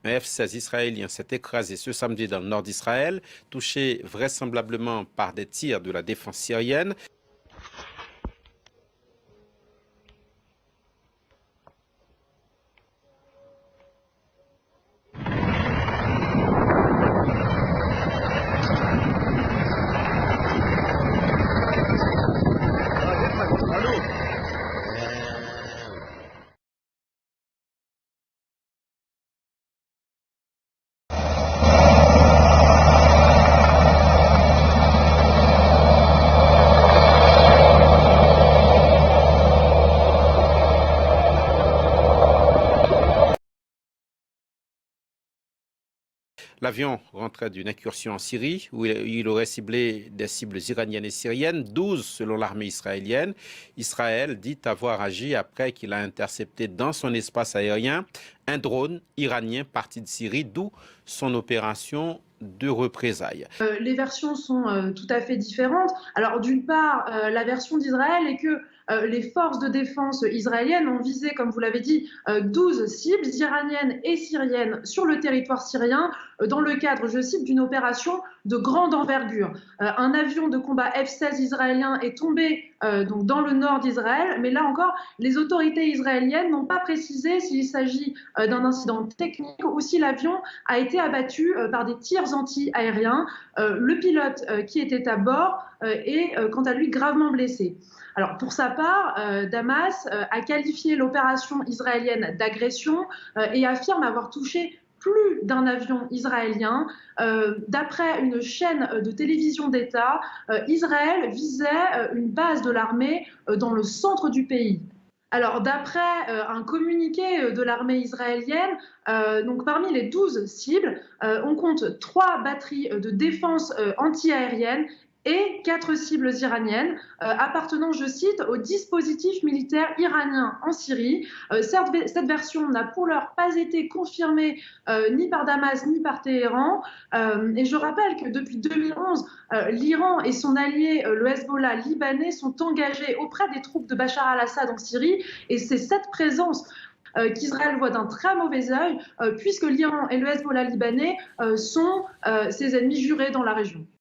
Un F-16 israélien s'est écrasé ce samedi dans le nord d'Israël, touché vraisemblablement par des tirs de la défense syrienne. L'avion rentrait d'une incursion en Syrie où il aurait ciblé des cibles iraniennes et syriennes, 12 selon l'armée israélienne. Israël dit avoir agi après qu'il a intercepté dans son espace aérien un drone iranien parti de Syrie, d'où son opération de représailles. Les versions sont tout à fait différentes. Alors d'une part, la version d'Israël est que les forces de défense israéliennes ont visé, comme vous l'avez dit, 12 cibles iraniennes et syriennes sur le territoire syrien dans le cadre, je cite, d'une opération de grande envergure. Un avion de combat F-16 israélien est tombé donc dans le nord d'Israël, mais là encore, les autorités israéliennes n'ont pas précisé s'il s'agit d'un incident technique ou si l'avion a été abattu par des tirs anti-aériens. Le pilote qui était à bord est quant à lui gravement blessé. Alors pour sa part, Damas a qualifié l'opération israélienne d'agression et affirme avoir touché plus d'un avion israélien. D'après une chaîne de télévision d'État, Israël visait une base de l'armée dans le centre du pays. Alors, d'après un communiqué de l'armée israélienne, donc parmi les 12 cibles, on compte 3 batteries de défense antiaérienne et 4 cibles iraniennes appartenant, je cite, au dispositif militaire iranien en Syrie. Cette version n'a pour l'heure pas été confirmée ni par Damas ni par Téhéran. Et je rappelle que depuis 2011, l'Iran et son allié, le Hezbollah libanais, sont engagés auprès des troupes de Bachar al-Assad en Syrie. Et c'est cette présence qu'Israël voit d'un très mauvais œil, puisque l'Iran et le Hezbollah libanais sont ses ennemis jurés dans la région.